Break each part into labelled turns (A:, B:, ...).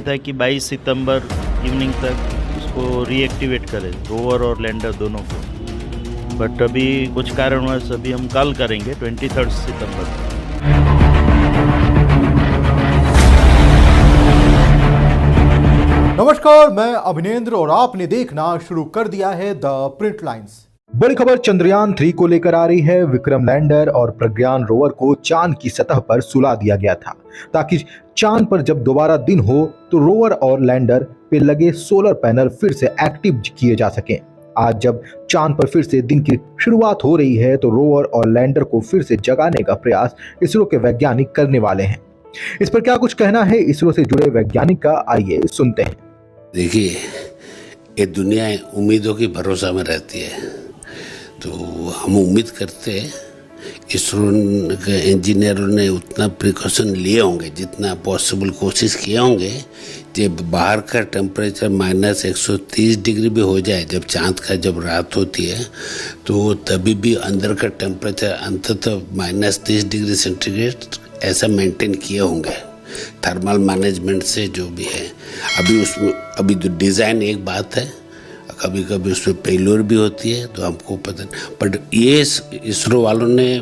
A: था कि 22 सितंबर इवनिंग तक उसको रीएक्टिवेट करें, रोवर और लैंडर दोनों को। बट अभी कुछ कारणवश अभी हम कल करेंगे 23 सितंबर को।
B: नमस्कार, मैं अभिनेंद्र और आपने देखना शुरू कर दिया है द प्रिंट लाइन्स।
C: बड़ी खबर चंद्रयान 3 को लेकर आ रही है। विक्रम लैंडर और प्रज्ञान रोवर को चांद की सतह पर सुला दिया गया था ताकि चांद पर जब दोबारा दिन हो तो रोवर और लैंडर पे लगे सोलर पैनल फिर से एक्टिव किए जा सकें। आज जब चांद पर फिर से दिन की शुरुआत हो रही है तो रोवर और लैंडर को फिर से जगाने का प्रयास इसरो के वैज्ञानिक करने वाले हैं। इस पर क्या कुछ कहना है इसरो से जुड़े वैज्ञानिक का, आइए सुनते हैं।
D: देखिए, ये दुनिया उम्मीदों की भरोसा में रहती है, तो हम उम्मीद करते हैं इसरो के इंजीनियरों ने उतना प्रिकॉशन लिए होंगे, जितना पॉसिबल कोशिश किए होंगे। जब बाहर का टेम्परेचर -130 डिग्री भी हो जाए, जब चांद का जब रात होती है, तो तभी भी अंदर का टेम्परेचर अंततः -30 डिग्री सेंटीग्रेड ऐसा मेंटेन किए होंगे थर्मल मैनेजमेंट से, जो भी है। अभी तो डिज़ाइन एक बात है, कभी कभी उसमें फेल्योर भी होती है, तो हमको पता नहीं। बट ये इसरो वालों ने,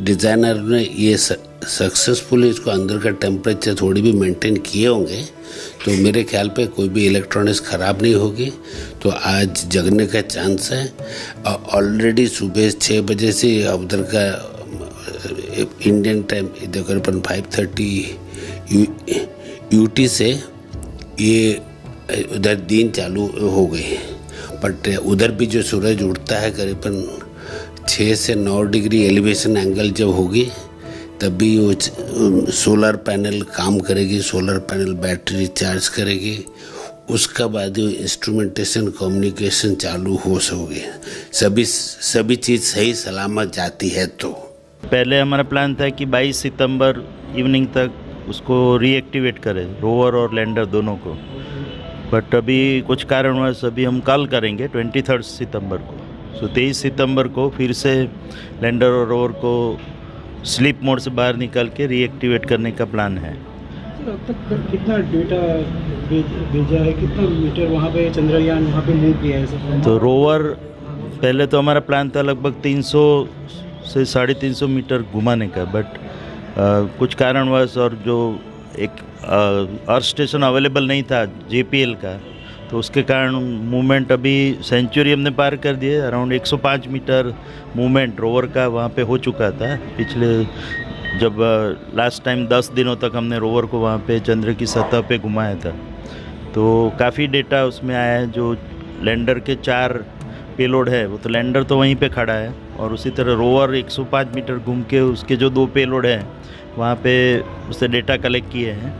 D: डिज़ाइनर ने ये सक्सेसफुली इसको अंदर का टेम्परेचर थोड़ी भी मेंटेन किए होंगे, तो मेरे ख्याल पे कोई भी इलेक्ट्रॉनिक्स ख़राब नहीं होगी। तो आज जगने का चांस है। ऑलरेडी सुबह 6 बजे से उधर का इंडियन टाइम तकरीबन 5:30 यूटी से ये उधर दिन चालू हो गई। बट उधर भी जो सूरज उठता है करीबन 6 से 9 डिग्री एलिवेशन एंगल जब होगी, तभी वो सोलर पैनल काम करेगी, सोलर पैनल बैटरी चार्ज करेगी, उसका बाद इंस्ट्रूमेंटेशन कम्युनिकेशन चालू हो सकोगे। सभी चीज़ सही सलामत जाती है। तो
A: पहले हमारा प्लान था कि 22 सितंबर इवनिंग तक उसको रीएक्टिवेट करें, रोवर और लैंडर दोनों को। बट अभी कुछ कारणवश अभी हम कल करेंगे 23 सितंबर को। 23 सितंबर को फिर से लैंडर और रोवर को स्लीप मोड से बाहर निकाल के रीएक्टिवेट करने का प्लान है।
E: अब तक कितना डेटा भेजा है, कितना मीटर वहाँ पे चंद्रयान वहाँ पे मूव किया है?
A: तो रोवर पहले तो हमारा प्लान था लगभग 300 से 350 मीटर घुमाने का, बट कुछ कारणवश और जो एक अर्थ स्टेशन अवेलेबल नहीं था JPL का, तो उसके कारण मूवमेंट अभी सेंचुरी हमने पार कर दिए। अराउंड 105 मीटर मूवमेंट रोवर का वहाँ पे हो चुका था पिछले, जब लास्ट टाइम 10 दिनों तक हमने रोवर को वहाँ पे चंद्र की सतह पे घुमाया था। तो काफ़ी डेटा उसमें आया है। जो लैंडर के 4 पेलोड है, वो तो लैंडर तो वहीं पे खड़ा है, और उसी तरह रोवर 105 मीटर घूम के उसके जो 2 पेलोड हैं वहाँ पे उससे डेटा कलेक्ट किए हैं।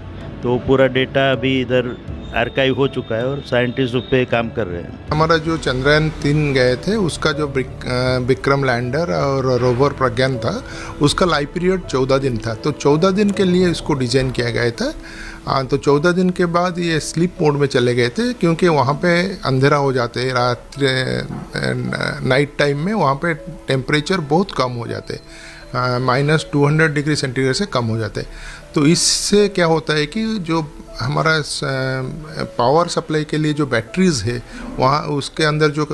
A: तो पूरा डेटा अभी इधर आर्काइव हो चुका है और साइंटिस्ट उस पर काम कर रहे हैं।
F: हमारा जो चंद्रयान 3 गए थे, उसका जो विक्रम लैंडर और रोवर प्रज्ञान था, उसका लाइफ पीरियड 14 दिन था। तो 14 दिन के लिए इसको डिज़ाइन किया गया था। तो 14 दिन के बाद ये स्लीप मोड में चले गए थे, क्योंकि वहाँ पे अंधेरा हो जाते, नाइट टाइम में वहाँ पे टेम्परेचर बहुत कम हो जाते, -200 डिग्री सेंटीग्रेड से कम हो जाते। तो इससे क्या होता है कि जो हमारा पावर सप्लाई के लिए जो बैटरीज़ है, वहाँ उसके अंदर जो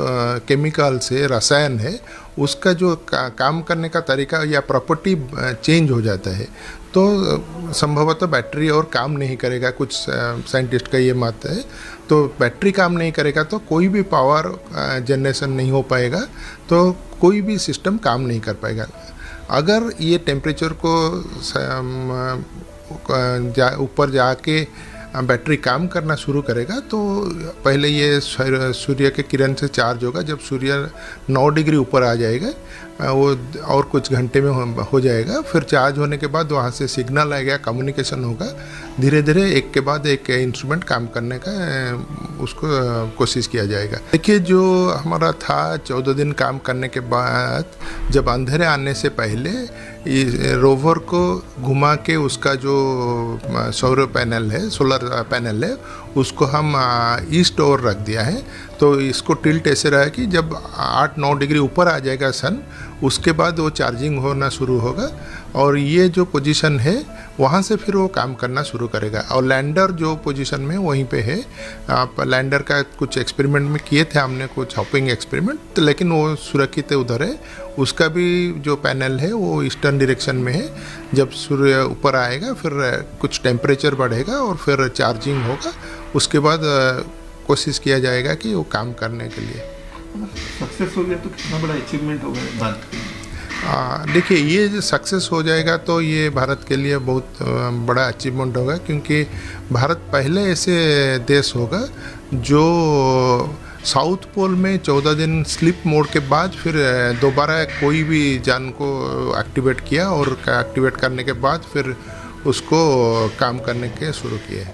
F: केमिकल्स है, रसायन है, उसका जो काम करने का तरीका या प्रॉपर्टी चेंज हो जाता है। तो संभवतः बैटरी और काम नहीं करेगा, कुछ साइंटिस्ट का ये मत है। तो बैटरी काम नहीं करेगा तो कोई भी पावर जनरेशन नहीं हो पाएगा, तो कोई भी सिस्टम काम नहीं कर पाएगा। अगर ये टेम्परेचर को ऊपर जाके बैटरी काम करना शुरू करेगा, तो पहले ये सूर्य के किरण से चार्ज होगा। जब सूर्य 9 डिग्री ऊपर आ जाएगा, वो और कुछ घंटे में हो जाएगा। फिर चार्ज होने के बाद वहाँ से सिग्नल आएगा, कम्युनिकेशन होगा। धीरे धीरे एक के बाद एक इंस्ट्रूमेंट काम करने का उसको कोशिश किया जाएगा। देखिए, जो हमारा था 14 दिन काम करने के बाद, जब अंधेरे आने से पहले रोवर को घुमा के उसका जो सौर पैनल है, सोलर पैनल है, उसको हम ईस्ट ओर रख दिया है। तो इसको टिल्ट ऐसे रहा कि जब 8-9 डिग्री ऊपर आ जाएगा सन, उसके बाद वो चार्जिंग होना शुरू होगा। और ये जो पोजीशन है वहाँ से फिर वो काम करना शुरू करेगा। और लैंडर जो पोजीशन में वहीं पे है, आप लैंडर का कुछ एक्सपेरिमेंट में किए थे हमने, कुछ हॉपिंग एक्सपेरिमेंट, तो लेकिन वो सुरक्षित उधर है। उसका भी जो पैनल है वो ईस्टर्न डायरेक्शन में है। जब सूर्य ऊपर आएगा फिर कुछ टेम्परेचर बढ़ेगा और फिर चार्जिंग होगा, उसके बाद कोशिश किया जाएगा कि वो काम करने के लिए।
G: सक्सेस हो गया तो कितना बड़ा अचीवमेंट होगा भारत के लिए?
F: देखिए, ये जो सक्सेस हो जाएगा तो ये भारत के लिए बहुत बड़ा अचीवमेंट होगा, क्योंकि भारत पहले ऐसे देश होगा जो साउथ पोल में 14 दिन स्लीप मोड के बाद फिर दोबारा कोई भी जान को एक्टिवेट किया और एक्टिवेट करने के बाद फिर उसको काम करने के शुरू किए।